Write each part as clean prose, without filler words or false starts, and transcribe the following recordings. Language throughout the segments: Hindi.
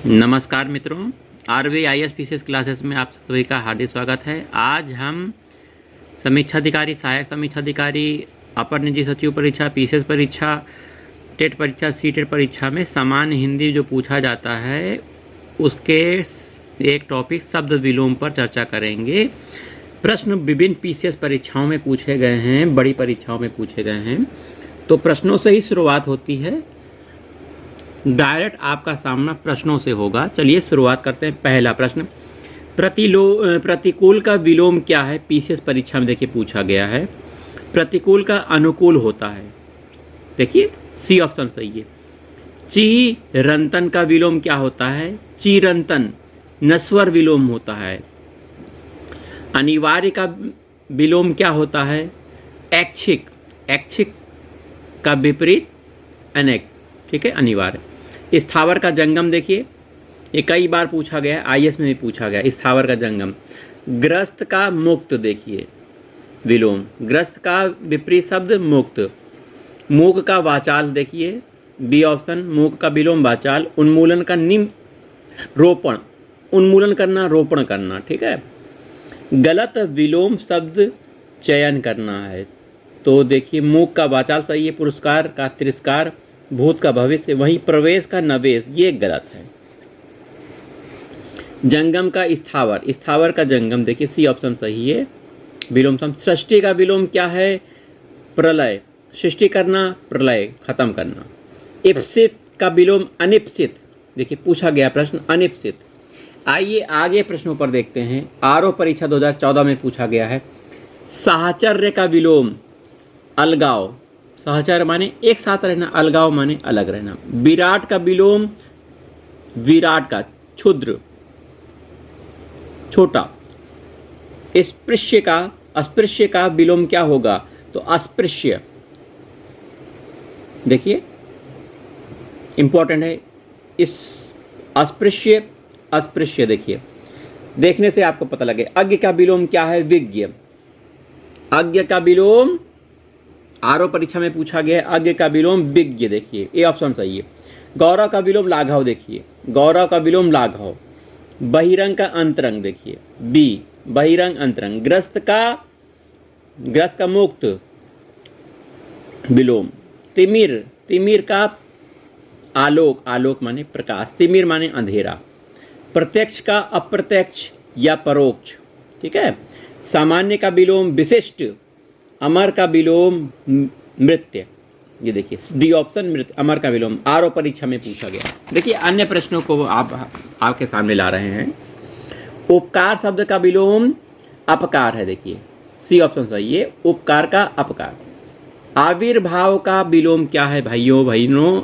नमस्कार मित्रों, RVIS पीसीएस क्लासेस में आप सभी का हार्दिक स्वागत है। आज हम समीक्षाधिकारी, सहायक समीक्षाधिकारी, अपर निजी सचिव परीक्षा, पीसीएस परीक्षा, टेट परीक्षा, सीटेट परीक्षा में सामान्य हिंदी जो पूछा जाता है उसके एक टॉपिक शब्द विलोम पर चर्चा करेंगे। प्रश्न विभिन्न पीसीएस परीक्षाओं में पूछे गए हैं, बड़ी परीक्षाओं में पूछे गए हैं, तो प्रश्नों से ही शुरुआत होती है। डायरेक्ट आपका सामना प्रश्नों से होगा। चलिए शुरुआत करते हैं। पहला प्रश्न, प्रतिकूल का विलोम क्या है? पीसीएस परीक्षा में देखिए पूछा गया है। प्रतिकूल का अनुकूल होता है। देखिए सी ऑप्शन सही है। चिरंतन का विलोम क्या होता है? चिरंतन नस्वर विलोम होता है। अनिवार्य का विलोम क्या होता है? ऐच्छिक। ऐच्छिक का विपरीत अनैक, ठीक है, अनिवार्य। स्थावर का जंगम देखिए, ये कई बार पूछा गया है, आईएएस में भी पूछा गया। स्थावर का जंगम। ग्रस्त का मुक्त देखिए विलोम, ग्रस्त का विपरीत शब्द मुक्त। मूक का वाचाल देखिए, बी ऑप्शन, मूक का विलोम वाचाल। उन्मूलन का निम रोपण, उन्मूलन करना, रोपण करना, ठीक है। गलत विलोम शब्द चयन करना है, तो देखिए मूक का वाचाल सही है, पुरस्कार का तिरस्कार, भूत का भविष्य, वहीं प्रवेश का नवेश, ये गलत है। जंगम का स्थावर, स्थावर का जंगम देखिए सी ऑप्शन सही है, विलोम सम। सृष्टि का विलोम क्या है? प्रलय, सृष्टि करना, प्रलय खत्म करना। इप्सित का विलोम अनिप्सित, देखिए पूछा गया प्रश्न अनिप्सित। आइए आगे प्रश्नों पर देखते हैं। आरओ परीक्षा 2014 में पूछा गया है। साहचर्य का विलोम अलगाव, सहचर्य माने एक साथ रहना, अलगाव माने अलग रहना। विराट का विलोम विराट का क्षुद्र, छोटा। अस्पृश्य का विलोम क्या होगा? तो अस्पृश्य, देखिए इंपॉर्टेंट है। इस अस्पृश्य देखिए, देखने से आपको पता लगे। अज्ञ का विलोम क्या है? विज्ञ। अज्ञ का विलोम आरओ परीक्षा में पूछा गया है। अज्ञ का विलोम विज्ञ, देखिए ए ऑप्शन सही है। गौरव का विलोम लाघव, देखिए गौरव का विलोम लाघव। बहिरंग का अंतरंग देखिए बी, बहिरंग अंतरंग। ग्रस्त का मुक्त विलोम। तिमिर का आलोक, आलोक माने प्रकाश, तिमिर माने अंधेरा। प्रत्यक्ष का अप्रत्यक्ष या परोक्ष, ठीक है। सामान्य का विलोम विशिष्ट। अमर का विलोम मृत्य, ये देखिए डी ऑप्शन मृत्य, अमर का विलोम आरओ परीक्षा में पूछा गया। देखिए अन्य प्रश्नों को आपके सामने ला रहे हैं। उपकार शब्द का विलोम अपकार है, देखिए सी ऑप्शन सही है, उपकार का अपकार। आविर्भाव का विलोम क्या है? भाइयों बहनों,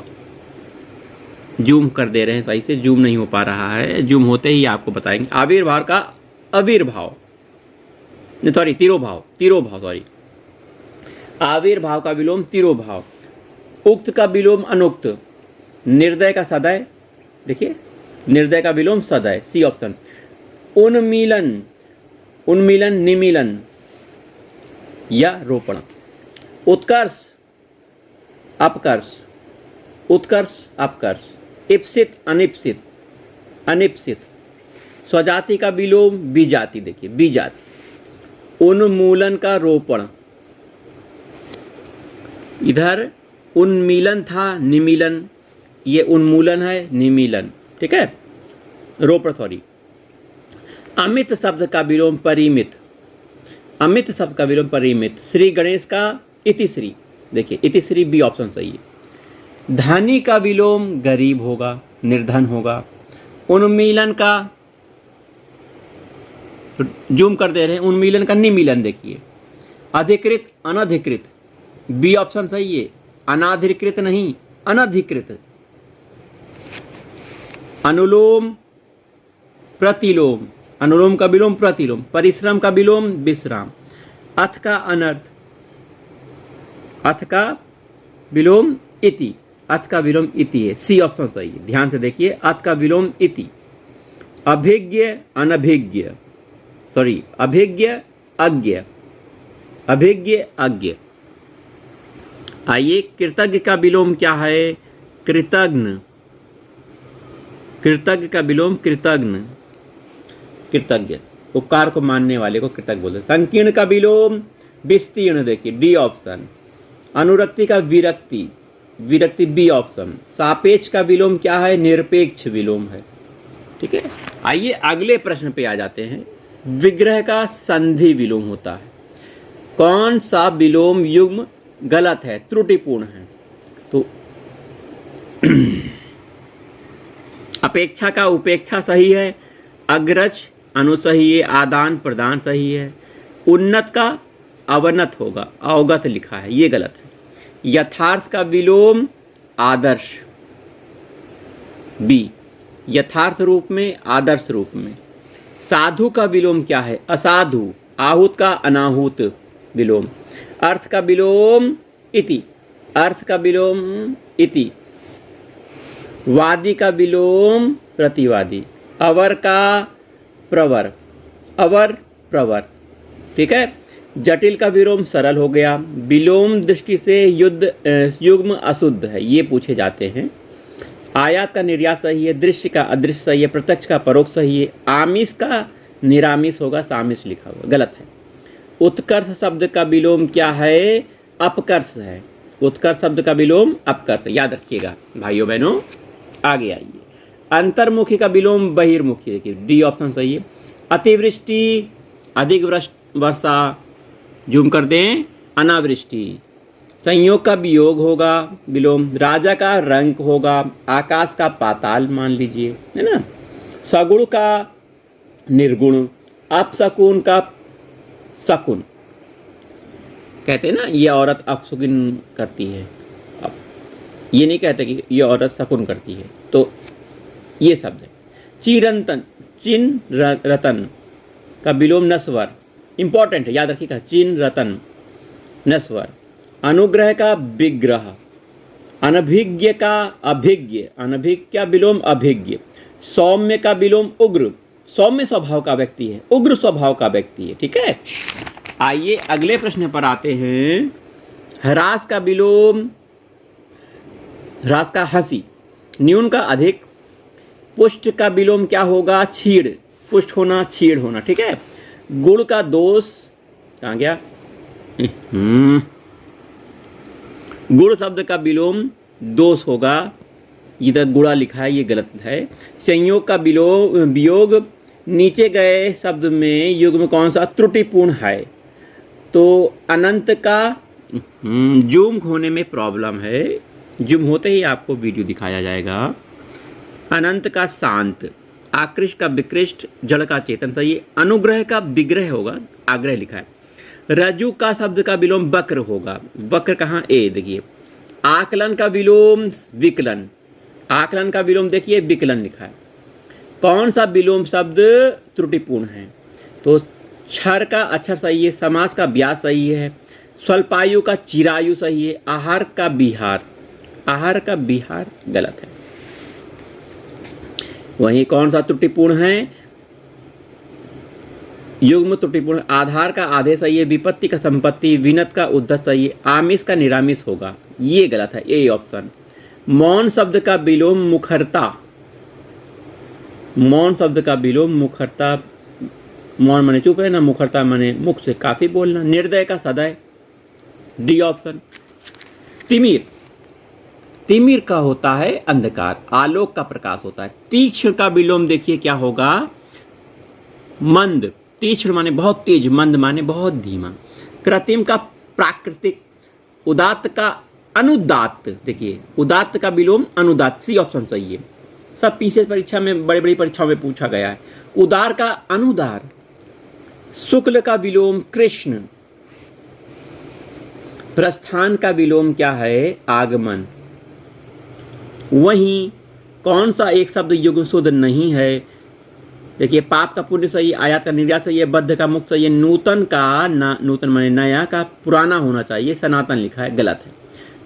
जूम कर दे रहे हैं, सही से जूम नहीं हो पा रहा है, जूम होते ही आपको बताएंगे। आविर्भाव का अविर्भाव, सॉरी तिरोभाव, सॉरी। आविर्भाव का विलोम तिरोभाव। उक्त का विलोम अनुक्त। निर्दय का सदय, देखिए निर्दय का विलोम सदय, सी ऑप्शन। उन्मीलन निमीलन या रोपण। उत्कर्ष अपकर्ष, उत्कर्ष अपकर्ष। इप्सित अनिप्सित। स्वजाति का विलोम विजाति, देखिए विजाति। उन्मूलन का रोपण, इधर उन्मीलन था, निमीलन, ये उन्मूलन है, निमीलन, ठीक है, रोपण सॉरी। अमित शब्द का विलोम परिमित, अमित शब्द का विलोम परिमित। श्री गणेश का इतिश्री, देखिए इतिश्री बी ऑप्शन सही है। धनी का विलोम गरीब होगा, निर्धन होगा। उन्मीलन का, जूम कर दे रहे हैं, उन्मीलन का निमीलन देखिए। अधिकृत अनधिकृत, बी ऑप्शन सही है, अनाधिकृत नहीं अनधिकृत। अनुलोम प्रतिलोम, अनुलोम का विलोम प्रतिलोम। परिश्रम का विलोम विश्राम। अथ का अनर्थ, अथ का विलोम इति, अथ का विलोम इति है, सी ऑप्शन सही है, ध्यान से देखिए, अथ का विलोम इति। अभिज्ञ अनभिज्ञ, सॉरी अभिज्ञ अज्ञ, अभिज्ञ अज्ञ। आइए कृतज्ञ का विलोम क्या है? कृतज्ञ, कृतज्ञ का विलोम कृतज्ञ, कृतज्ञ, उपकार को मानने वाले को कृतज्ञ बोलते हैं। संकीर्ण का विलोम विस्तीर्ण, देखिए डी ऑप्शन। अनुरक्ति का विरक्ति, विरक्ति बी ऑप्शन। सापेक्ष का विलोम क्या है? निरपेक्ष विलोम है। ठीक है, आइए अगले प्रश्न पे आ जाते हैं। विग्रह का संधि विलोम होता है। कौन सा विलोम युग्म गलत है, त्रुटिपूर्ण है? तो अपेक्षा का उपेक्षा सही है, अग्रज अनुसही है, आदान प्रदान सही है। उन्नत का अवनत होगा, अवगत लिखा है, ये गलत है। यथार्थ का विलोम आदर्श, बी, यथार्थ रूप में, आदर्श रूप में। साधु का विलोम क्या है? असाधु। आहूत का अनाहूत विलोम। अर्थ का विलोम इति, अर्थ का विलोम इति। वादी का विलोम प्रतिवादी। अवर का प्रवर, अवर प्रवर। ठीक है, जटिल का विलोम सरल हो गया। विलोम दृष्टि से युग्म अशुद्ध है, ये पूछे जाते हैं। आयात का निर्यात सही है, दृश्य का अदृश्य सही है, प्रत्यक्ष का परोक्ष सही है। आमिष का निरामिष होगा, सामिष लिखा हुआ, गलत है। उत्कर्ष शब्द का विलोम क्या है? अपकर्ष है। उत्कर्ष शब्द का विलोम अपकर्ष, याद रखिएगा भाइयों बहनों। आगे आइए, अंतर्मुखी का विलोम बहिर्मुखी, देखिए डी ऑप्शन सही है। अतिवृष्टि, अधिक वर्षा, जूम कर दें, अनावृष्टि। संयोग का वियोग होगा विलोम। राजा का रंक होगा, आकाश का पाताल मान लीजिए, है ना। सगुण का निर्गुण, अपशकुन का शकुन। कहते हैं ना ये औरत अपशकुन करती है, अब ये नहीं कहते कि ये औरत शकुन करती है, तो ये शब्द है। चिरंतन, चिन रतन का विलोम नस्वर, इंपॉर्टेंट है, याद रखिएगा, चिन रतन नस्वर। अनुग्रह का विग्रह। अनभिज्ञ का अभिज्ञ, अनभिज्ञ का विलोम अभिज्ञ। सौम्य का विलोम उग्र, सौम्य स्वभाव का व्यक्ति है, उग्र स्वभाव का व्यक्ति है। ठीक है, आइए अगले प्रश्न पर आते हैं। ह्रास का विलोम, ह्रास का हंसी। न्यून का अधिक। पुष्ट का विलोम क्या होगा? छीड़, पुष्ट होना, छीड़ होना। ठीक है, गुण का दोष, कहाँ गया? गुण शब्द का विलोम दोष होगा, इधर गुणा लिखा है, ये गलत है। संयोग का विलोम वियोग। नीचे गए शब्द में युग्म कौन सा त्रुटिपूर्ण है? तो अनंत का जूम होने में प्रॉब्लम है, जूम होते ही आपको वीडियो दिखाया जाएगा। अनंत का शांत। आकृष्ट का विकृष्ट, जड़ का चेतन सही है। अनुग्रह का विग्रह होगा, आग्रह लिखा है। रज्जु का शब्द का विलोम वक्र होगा, वक्र कहाँ? ए, देखिए। आकलन का विलोम विकलन, आकलन का विलोम देखिए विकलन लिखा है। कौन सा विलोम शब्द त्रुटिपूर्ण है? तो क्षर का अक्षर सही है, समास का व्यास सही है, स्वल्पायु का चिरायु सही है, आहार का विहार, आहार का विहार गलत है। वहीं कौन सा त्रुटिपूर्ण है? युग्म त्रुटिपूर्ण। आधार का आधे सही है, विपत्ति का संपत्ति, विनत का उद्धत सही है, आमिष का निरामिष होगा, ये गलत है, ए ऑप्शन। मौन शब्द का विलोम मुखरता, मौन शब्द का विलोम मुखरता, मौन माने चुप है ना, मुखरता माने मुख से काफी बोलना। निर्दय का सदय, डी ऑप्शन। तिमिर, तिमिर का होता है अंधकार, आलोक का प्रकाश होता है। तीक्ष्ण का विलोम देखिए क्या होगा? मंद, तीक्ष्ण माने बहुत तेज, मंद माने बहुत धीमा। कृत्रिम का प्राकृतिक। उदात्त का अनुदात्त, देखिए उदात्त का विलोम अनुदात्त, सी ऑप्शन सही है। सब पीछे परीक्षा में, बड़ी बड़ी परीक्षाओं में पूछा गया है। उदार का अनुदार। शुक्ल का विलोम कृष्ण। प्रस्थान का विलोम क्या है? आगमन। वहीं कौन सा एक शब्द युग्म शुद्ध नहीं है? देखिए पाप का पुण्य सही, आयात का निर्यात सही है, बद्ध का मुक्त सही है। नूतन का नूतन माने नया का पुराना होना चाहिए, सनातन लिखा है, गलत है।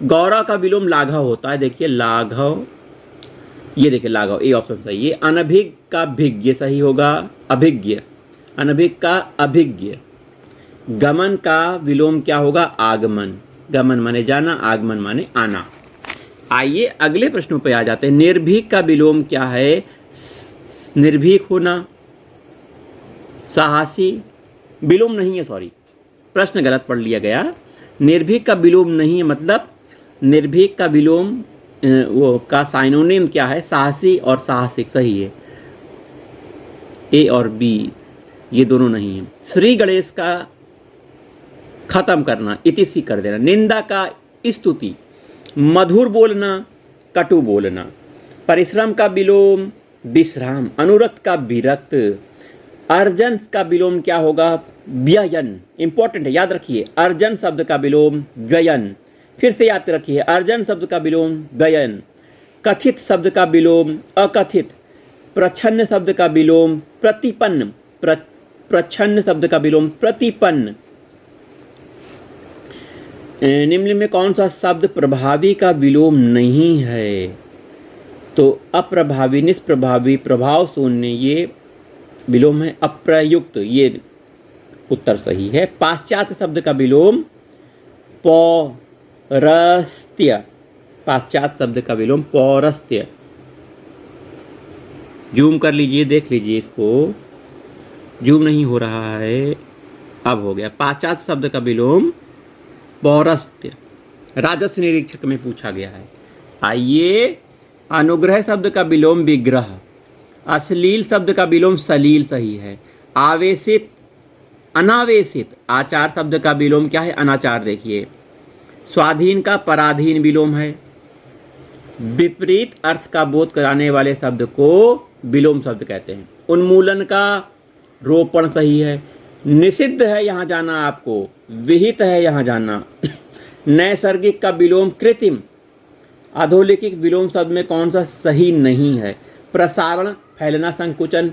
गौरव का विलोम लाघव होता है, देखिए लाघव, ये देखिए लाघव, ए ऑप्शन सही है। अनभिज्ञ का भिज्ञ सही होगा, अभिज्ञ। अनभिज्ञ का अभिज्ञ। गमन का विलोम क्या होगा? आगमन। गमन माने जाना, आगमन माने आना। आइए अगले प्रश्नों पे आ जाते हैं। निर्भीक का विलोम क्या है? निर्भीक होना, साहसी, विलोम नहीं है, सॉरी प्रश्न गलत पढ़ लिया गया। निर्भीक का विलोम नहीं है, मतलब निर्भीक का विलोम वो का साइनोनिम क्या है? साहसी और साहसिक, सही है। ए और बी ये दोनों नहीं है। श्री गणेश का खत्म करना, इतिसी कर देना। निंदा का स्तुति, मधुर बोलना, कटु बोलना। परिश्रम का विलोम विश्राम, अनुरक्त का विरक्त। अर्जन का विलोम क्या होगा? व्ययन, इंपॉर्टेंट है, याद रखिए। अर्जन शब्द का विलोम व्ययन, फिर से याद रखिए। अर्जन शब्द का विलोम व्ययन। कथित शब्द का विलोम अकथित। प्रच्छन्न शब्द का विलोम प्रतिपन्न, प्रच्छन्न शब्द का विलोम प्रतिपन्न। निम्न में कौन सा शब्द प्रभावी का विलोम नहीं है? तो अप्रभावी, निष्प्रभावी, प्रभाव शून्य ये विलोम है। अप्रयुक्त ये उत्तर सही है। पाश्चात्य शब्द का विलोम पौरस्त्य, पाश्चात्य शब्द का विलोम पौरस्त्य। जूम कर लीजिए, देख लीजिए, इसको जूम नहीं हो रहा है, अब हो गया। पाश्चात्य शब्द का विलोम पौरस्त्य, राजस्व निरीक्षक में पूछा गया है। आइए, अनुग्रह शब्द का विलोम विग्रह। अश्लील शब्द का विलोम सलील, सही है। आवेशित, अनावेशित। आचार शब्द का विलोम क्या है? अनाचार, देखिए। स्वाधीन का पराधीन विलोम है। विपरीत अर्थ का बोध कराने वाले शब्द को विलोम शब्द कहते हैं। उन्मूलन का रोपण, सही है। निषिद्ध है यहाँ जाना आपको, विहित है यहाँ जाना। नैसर्गिक का विलोम कृत्रिम। अधोलिखित विलोम शब्द में कौन सा सही नहीं है? प्रसारण, फैलना, संकुचन,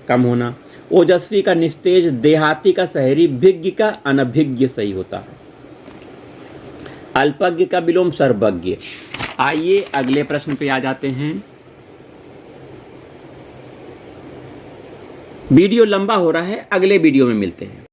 कम होना। ओजस्वी का निस्तेज, देहाती का शहरी, भिज्ञ का अनभिज्ञ सही होता है। अल्पज्ञ का विलोम सर्वज्ञ। आइए अगले प्रश्न पे आ जाते हैं। वीडियो लंबा हो रहा है, अगले वीडियो में मिलते हैं।